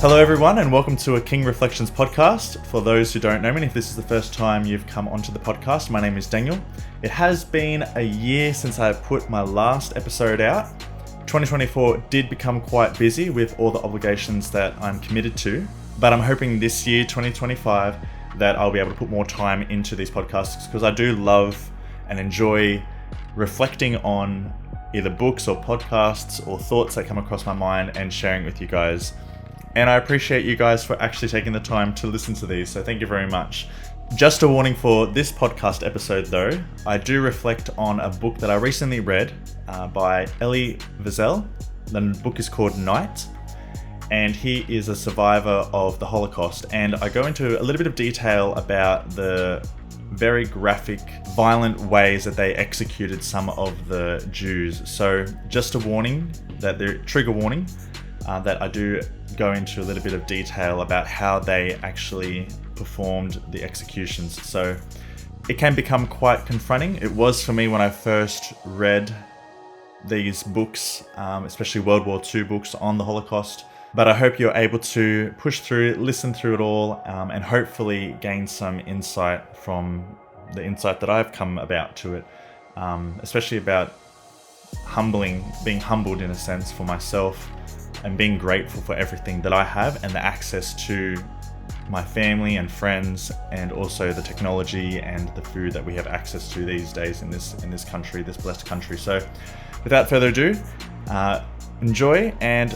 Hello everyone and welcome to a King Reflections podcast. For those who don't know me, if this is the first time you've come onto the podcast, my name is Daniel. It has been a year since I put my last episode out. 2024 did become quite busy with all the obligations that I'm committed to, but I'm hoping this year, 2025, that I'll be able to put more time into these podcasts because I do love and enjoy reflecting on either books or podcasts or thoughts that come across my mind and sharing with you guys. And I appreciate you guys for actually taking the time to listen to these, so thank you very much. Just a warning for this podcast episode though, I do reflect on a book that I recently read by Elie Wiesel. The book is called Night, and he is a survivor of the Holocaust. And I go into a little bit of detail about the very graphic, violent ways that they executed some of the Jews. So just a warning, that the trigger warning, that I do go into a little bit of detail about how they actually performed the executions. So it can become quite confronting. It was for me when I first read these books, especially World War II books on the Holocaust. But I hope you're able to push through, listen through it all, and hopefully gain some insight from the insight that I've come about to it, especially about being humbled in a sense for myself, and being grateful for everything that I have and the access to my family and friends, and also the technology and the food that we have access to these days in this country, this blessed country. So without further ado, enjoy, and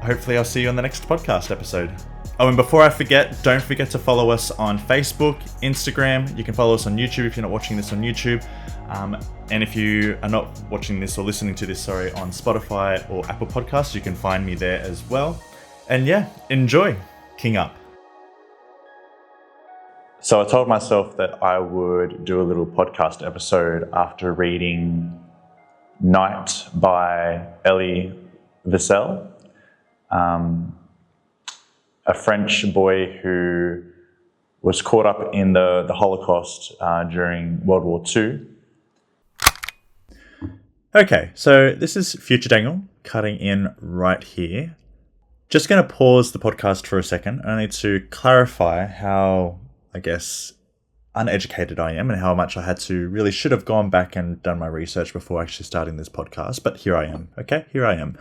hopefully I'll see you on the next podcast episode. Oh, and before I forget, don't forget to follow us on Facebook, Instagram. You can follow us on YouTube if you're not watching this on YouTube. And if you are not watching this or listening to this, on Spotify or Apple Podcasts, you can find me there as well. And yeah, enjoy. King up. So I told myself that I would do a little podcast episode after reading Night by Elie Wiesel, a French boy who was caught up in the Holocaust during World War II. Okay, so this is Future Daniel cutting in right here. Just going to pause the podcast for a second, only to clarify how, uneducated I am and how much I should have gone back and done my research before actually starting this podcast. But here I am, okay? Here I am.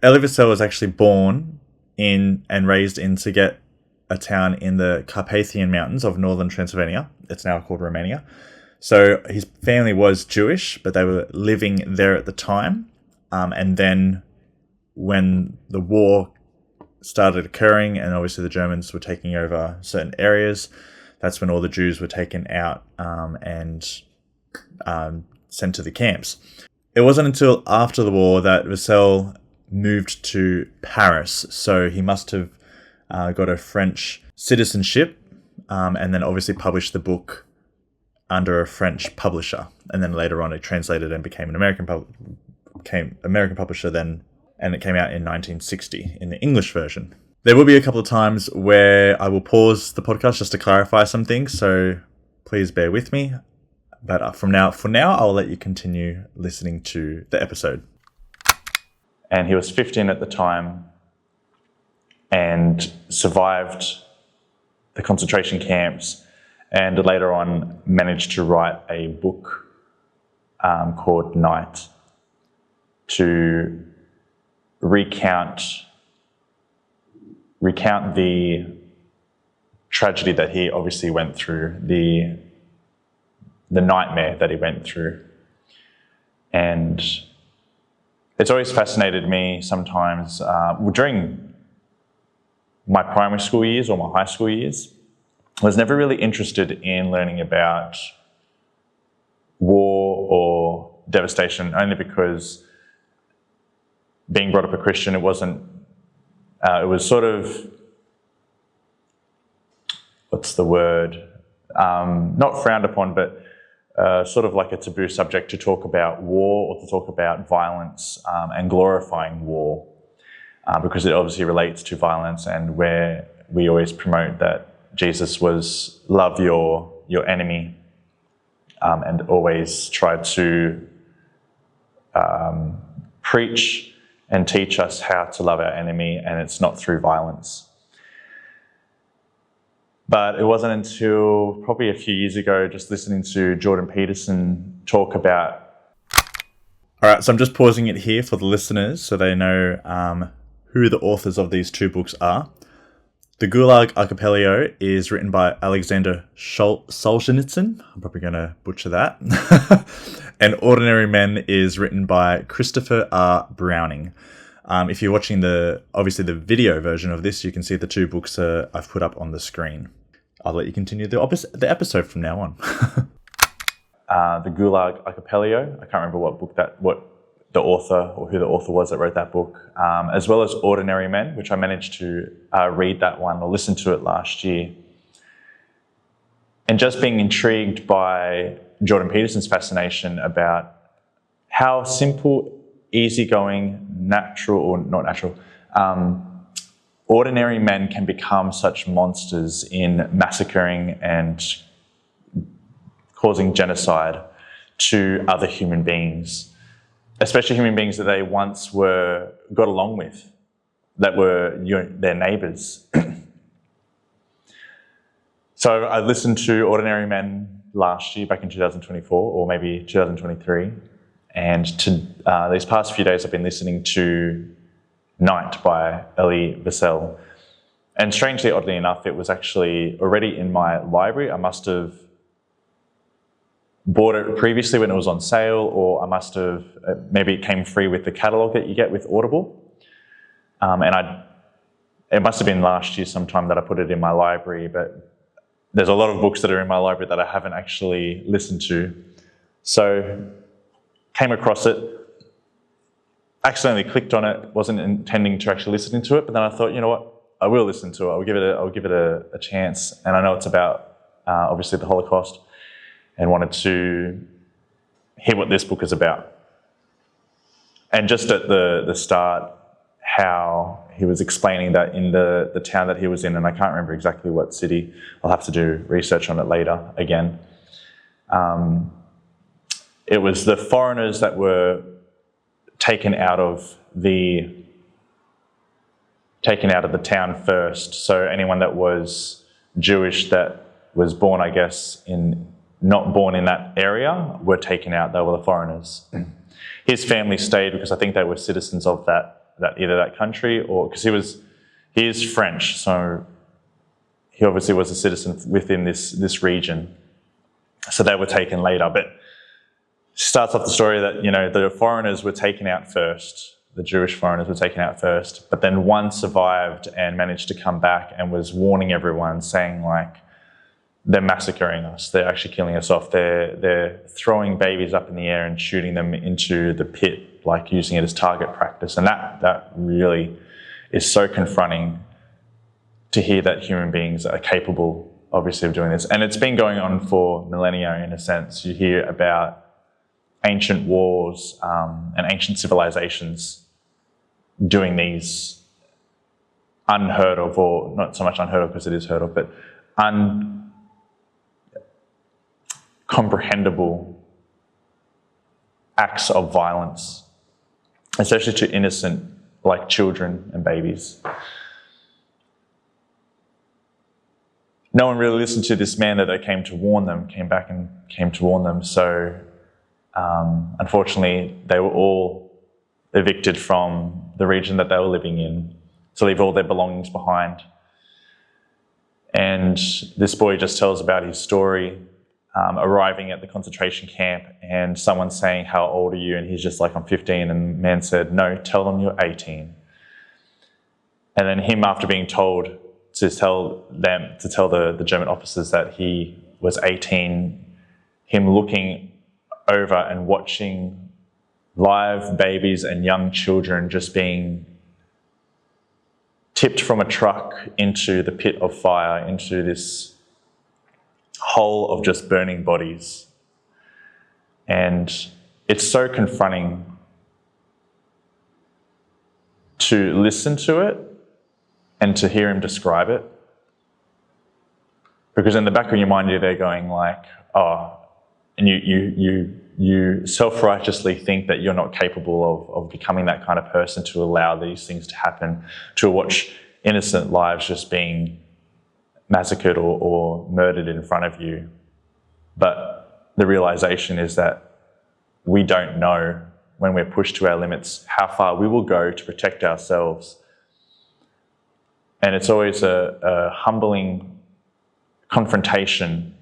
Elie Wiesel was actually born in and raised in Sighet, a town in the Carpathian Mountains of northern Transylvania. It's now called Romania. So his family was Jewish, but they were living there at the time. And then when the war started occurring, and obviously the Germans were taking over certain areas, that's when all the Jews were taken out and sent to the camps. It wasn't until after the war that Wiesel moved to Paris. So he must have got a French citizenship, and then obviously published the book under a French publisher, and then later on it translated and became an American publisher then, and it came out in 1960 in the English version. There will be a couple of times where I will pause the podcast just to clarify some things, so please bear with me. But for now, I'll let you continue listening to the episode. And he was 15 at the time and survived the concentration camps, and later on managed to write a book called Night to recount the tragedy that he obviously went through, the nightmare that he went through. And it's always fascinated me sometimes during my primary school years or my high school years. I was never really interested in learning about war or devastation, only because being brought up a Christian, it was sort of, what's the word? Not frowned upon, but sort of like a taboo subject to talk about war or to talk about violence and glorifying war, because it obviously relates to violence, and where we always promote that Jesus was love your enemy, and always tried to preach and teach us how to love our enemy, and it's not through violence. But it wasn't until probably a few years ago, just listening to Jordan Peterson talk about... All right, so I'm just pausing it here for the listeners so they know who the authors of these two books are. The Gulag Archipelago is written by Alexander Solzhenitsyn. I'm probably going to butcher that. And Ordinary Men is written by Christopher R. Browning. If you're watching obviously the video version of this, you can see the two books I've put up on the screen. I'll let you continue the episode from now on. The Gulag Archipelago. I can't remember what the author or who the author was that wrote that book, as well as Ordinary Men, which I managed to read that one or listen to it last year. And just being intrigued by Jordan Peterson's fascination about how simple, easygoing, ordinary men can become such monsters in massacring and causing genocide to other human beings, especially human beings that they once got along with, that were their neighbours. So I listened to Ordinary Men last year, back in 2024, or maybe 2023, and these past few days I've been listening to Night by Elie Wiesel. And strangely, oddly enough, it was actually already in my library. I must have bought it previously when it was on sale, or I must have, maybe it came free with the catalogue that you get with Audible. It must have been last year sometime that I put it in my library, but there's a lot of books that are in my library that I haven't actually listened to. So came across it, accidentally clicked on it, wasn't intending to actually listen to it, but then I thought, you know what, I will listen to it. I'll give it a chance. And I know it's about obviously the Holocaust, and wanted to hear what this book is about. And just at the start, how he was explaining that in the town that he was in, and I can't remember exactly what city, I'll have to do research on it later again. It was the foreigners that were taken out of the town first. So anyone that was Jewish that was born, I guess, not born in that area were taken out. They were the foreigners. His family stayed because I think they were citizens of either that country, or because he is French, so he obviously was a citizen within this region. So they were taken later. But starts off the story that, the foreigners were taken out first. The Jewish foreigners were taken out first, but then one survived and managed to come back and was warning everyone, saying like, they're massacring us, they're actually killing us off, they're throwing babies up in the air and shooting them into the pit, like using it as target practice. And that really is so confronting to hear that human beings are capable, obviously, of doing this. And it's been going on for millennia, in a sense. You hear about ancient wars and ancient civilizations doing these unheard of, or not so much unheard of because it is heard of, but uncomprehendable acts of violence, especially to innocent, like children and babies. No one really listened to this man that they came to warn them, came back and came to warn them. So unfortunately, they were all evicted from the region that they were living in to leave all their belongings behind. And this boy just tells about his story, arriving at the concentration camp and someone saying, "How old are you?" And he's just like, "I'm 15. And the man said, "No, tell them you're 18. And then him, after being told to tell the German officers that he was 18, him looking over and watching live babies and young children just being tipped from a truck into the pit of fire, into this hole of just burning bodies. And it's so confronting to listen to it and to hear him describe it. Because in the back of your mind, you're there going like, oh, and you you self-righteously think that you're not capable of becoming that kind of person to allow these things to happen, to watch innocent lives just being massacred or murdered in front of you. But the realization is that we don't know, when we're pushed to our limits, how far we will go to protect ourselves. And it's always a humbling confrontation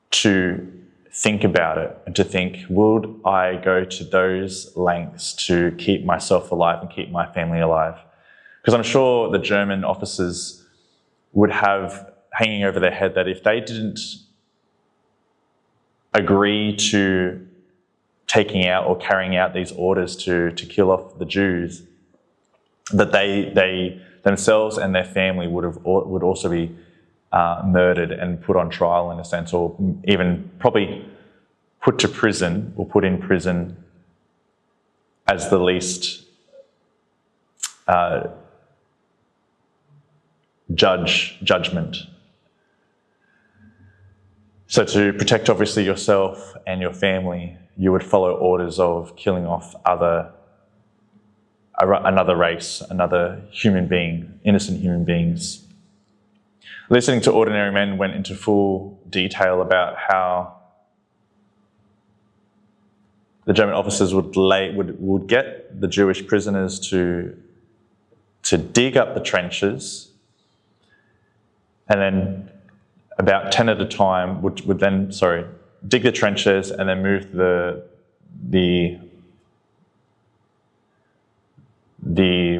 to think about it and to think, would I go to those lengths to keep myself alive and keep my family alive? Because I'm sure the German officers would have hanging over their head that if they didn't agree to taking out or carrying out these orders to kill off the Jews, that they themselves and their family would also be murdered and put on trial in a sense, or even probably put to prison or put in prison as the least judgment. So to protect obviously yourself and your family, you would follow orders of killing off another race, another human being, innocent human beings. Listening to Ordinary Men went into full detail about how the German officers would get the Jewish prisoners to dig up the trenches, and then about 10 at a time would then dig the trenches and then move the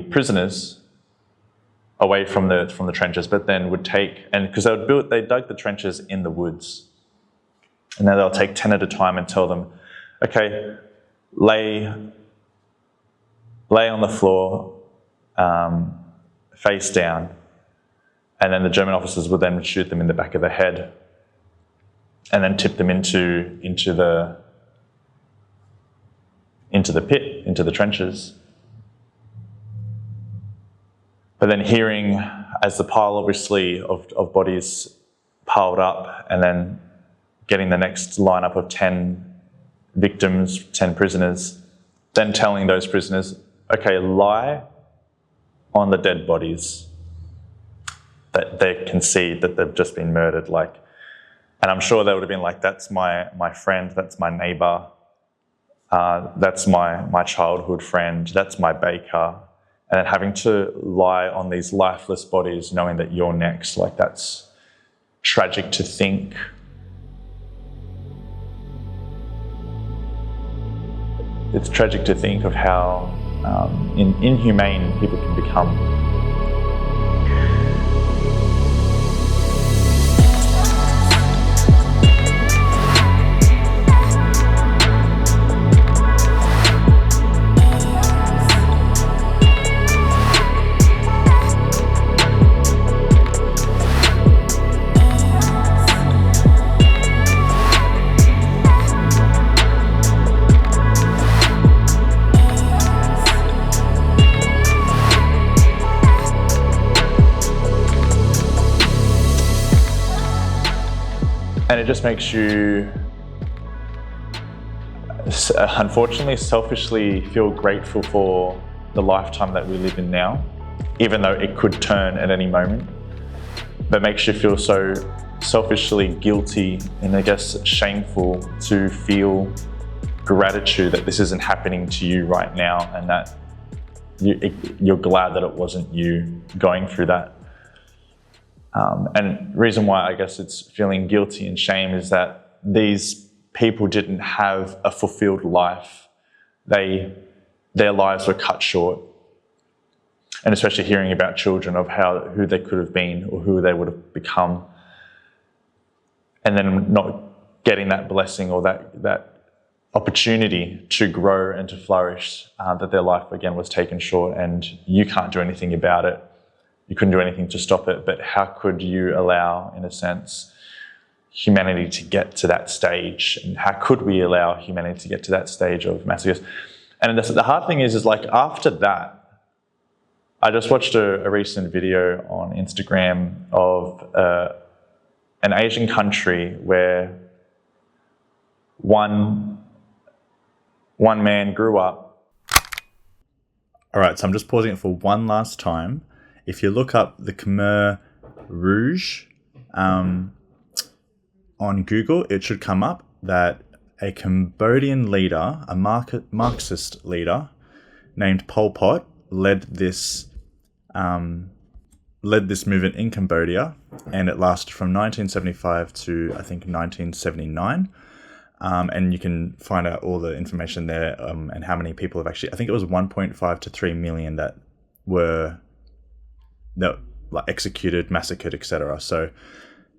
prisoners away from the trenches, but then would take, and because they dug the trenches in the woods, and then they'll take 10 at a time and tell them, okay, lay on the floor, face down, and then the German officers would then shoot them in the back of the head, and then tip them into the pit, into the trenches. But then hearing, as the pile obviously of bodies piled up, and then getting the next lineup of 10 victims, 10 prisoners, then telling those prisoners, okay, lie on the dead bodies, that they can see that they've just been murdered. And I'm sure they would have been like, that's my friend, that's my neighbour, that's my childhood friend, that's my baker. And then having to lie on these lifeless bodies, knowing that you're next, that's tragic to think. It's tragic to think of how inhumane people can become. And it just makes you, unfortunately, selfishly feel grateful for the lifetime that we live in now, even though it could turn at any moment. But makes you feel so selfishly guilty and I guess shameful to feel gratitude that this isn't happening to you right now, and that you're glad that it wasn't you going through that. And the reason why I guess it's feeling guilty and shame is that these people didn't have a fulfilled life. Their lives were cut short. And especially hearing about children of who they could have been or who they would have become, and then not getting that blessing or that opportunity to grow and to flourish, that their life again was taken short, and you can't do anything about it. You couldn't do anything to stop it, but how could you allow, in a sense, humanity to get to that stage? And how could we allow humanity to get to that stage of massacres? And the hard thing is after that, I just watched a recent video on Instagram of an Asian country where one one man grew up. All right, so I'm just pausing it for one last time. If you look up the Khmer Rouge on Google, it should come up that a Cambodian leader, a Marxist leader named Pol Pot, led this movement in Cambodia, and it lasted from 1975 to I think 1979. And you can find out all the information there and how many people have actually. I think it was 1.5 to 3 million that were executed, massacred, etc. So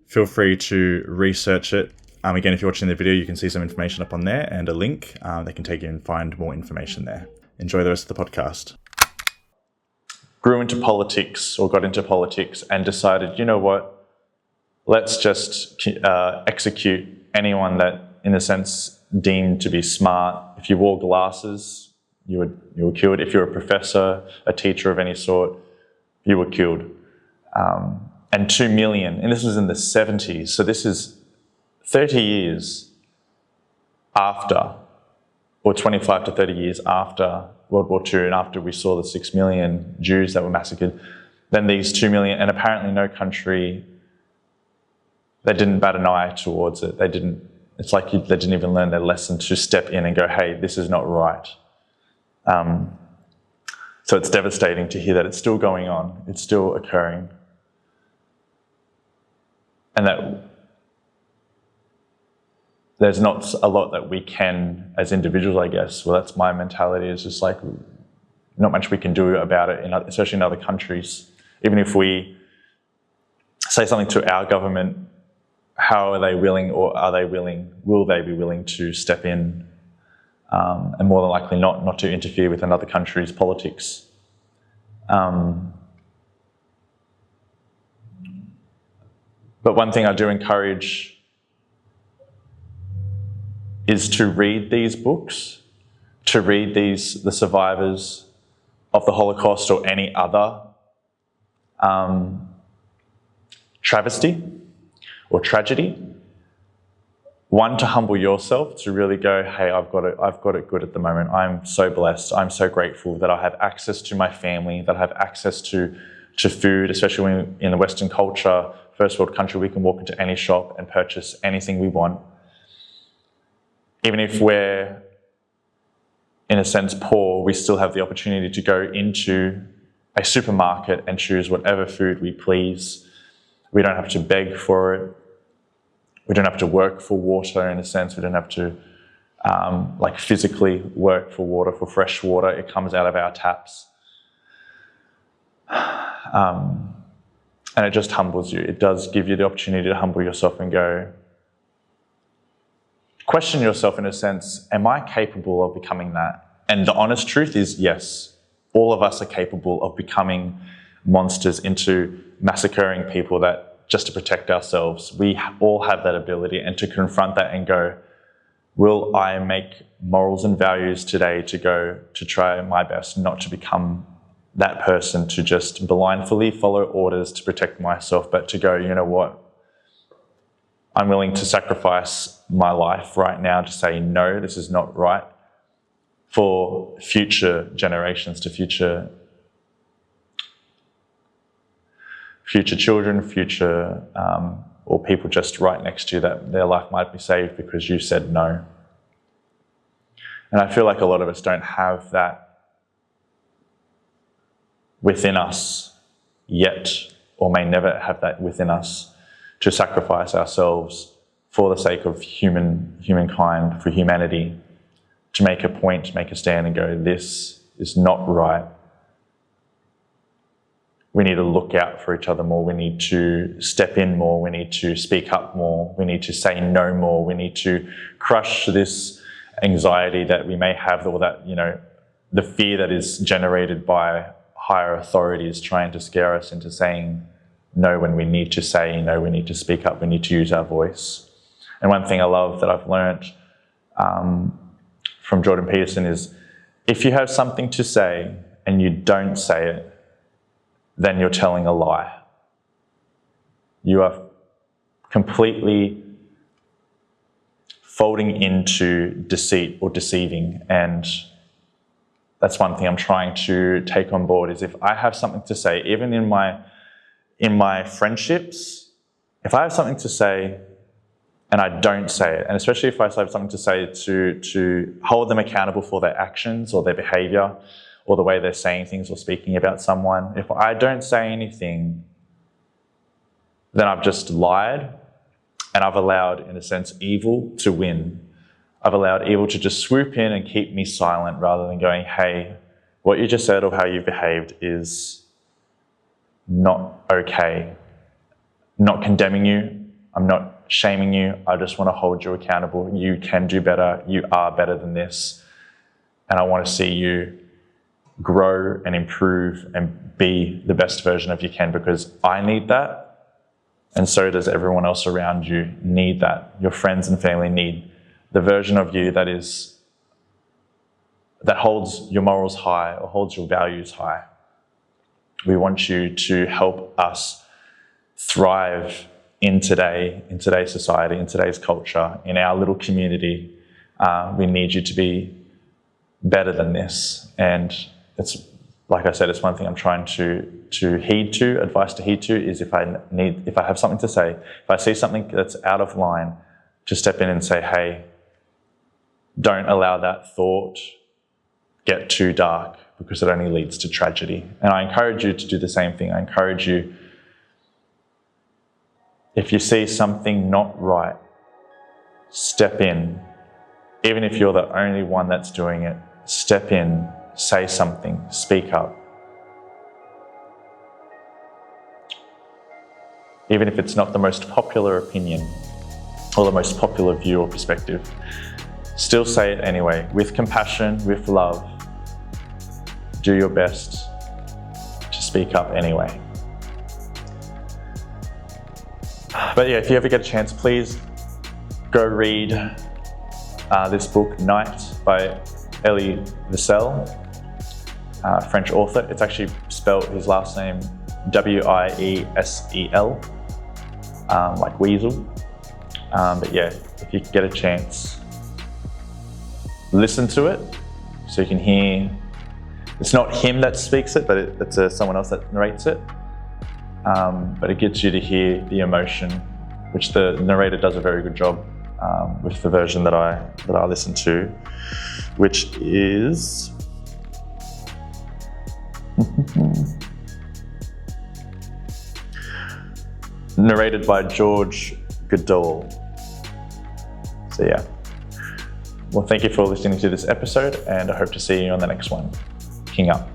feel free to research it. Again, if you're watching the video, you can see some information up on there and a link that can take you and find more information there. Enjoy the rest of the podcast. Grew into politics or got into politics and decided, you know what, let's just execute anyone that, in a sense, deemed to be smart. If you wore glasses, you were killed. If you're a professor, a teacher of any sort, you were killed. And 2 million, and this was in the 70s, so this is 30 years after, or 25 to 30 years after World War II, and after we saw the 6 million Jews that were massacred, then these 2 million, and apparently no country, they didn't bat an eye towards it. It's like they didn't even learn their lesson to step in and go, hey, this is not right. So it's devastating to hear that it's still going on, it's still occurring. And that there's not a lot that we can, as individuals, I guess, well, that's my mentality, is just like, not much we can do about it, especially in other countries. Even if we say something to our government, how are they willing, or will they be willing to step in, and more than likely not to interfere with another country's politics. But one thing I do encourage is to read these books, to read the survivors of the Holocaust or any other travesty or tragedy. One, to humble yourself, to really go, hey, I've got it good at the moment. I'm so blessed. I'm so grateful that I have access to my family, that I have access to food, especially when in the Western culture, first world country, we can walk into any shop and purchase anything we want. Even if we're, in a sense, poor, we still have the opportunity to go into a supermarket and choose whatever food we please. We don't have to beg for it. We don't have to work for water, in a sense. We don't have to physically work for water, for fresh water. It comes out of our taps. And it just humbles you. It does give you the opportunity to humble yourself and go, question yourself, in a sense, am I capable of becoming that? And the honest truth is, yes, all of us are capable of becoming monsters, into massacring people just to protect ourselves. We all have that ability, and to confront that and go, will I make morals and values today to try my best not to become that person, to just blindly follow orders to protect myself, but to go, you know what? I'm willing to sacrifice my life right now to say, no, this is not right, for future generations, to future children, or people just right next to you, that their life might be saved because you said no. And I feel like a lot of us don't have that within us yet, or may never have that within us, to sacrifice ourselves for the sake of humankind, for humanity, to make a point, to make a stand and go, this is not right. We need to look out for each other more. We need to step in more. We need to speak up more. We need to say no more. We need to crush this anxiety that we may have, or that, the fear that is generated by higher authorities trying to scare us into saying no when we need to say no. We need to speak up. We need to use our voice. And one thing I love that I've learned from Jordan Peterson is, if you have something to say and you don't say it, then you're telling a lie. You are completely folding into deceit or deceiving. And that's one thing I'm trying to take on board, is if I have something to say, even in my friendships, if I have something to say and I don't say it, and especially if I have something to say to hold them accountable for their actions or their behavior or the way they're saying things or speaking about someone, if I don't say anything, then I've just lied, and I've allowed, in a sense, evil to win. I've allowed evil to just swoop in and keep me silent, rather than going, hey, what you just said or how you've behaved is not okay. I'm not condemning you. I'm not shaming you. I just want to hold you accountable. You can do better. You are better than this. And I want to see you grow and improve and be the best version of you can, because I need that. And so does everyone else around you need that. Your friends and family need the version of you that holds your morals high or holds your values high. We want you to help us thrive in today's society, in today's culture, in our little community. We need you to be better than this. And it's, like I said, it's one thing I'm trying to heed to, advice to heed to, is if I have something to say, if I see something that's out of line, to step in and say, hey, don't allow that thought get too dark, because it only leads to tragedy. And I encourage you to do the same thing. I encourage you, if you see something not right, step in. Even if you're the only one that's doing it, step in, say something, speak up. Even if it's not the most popular opinion or the most popular view or perspective, still say it anyway, with compassion, with love. Do your best to speak up anyway. But yeah, if you ever get a chance, please go read this book, Night, by Elie Wiesel, French author. It's actually spelled his last name Wiesel, like weasel. But yeah, if you get a chance, listen to it so you can hear. It's not him that speaks it, but it's someone else that narrates it. But it gets you to hear the emotion, which the narrator does a very good job with the version that I listen to, which is narrated by George Goodall. So yeah. Well, thank you for listening to this episode, and I hope to see you on the next one. King up.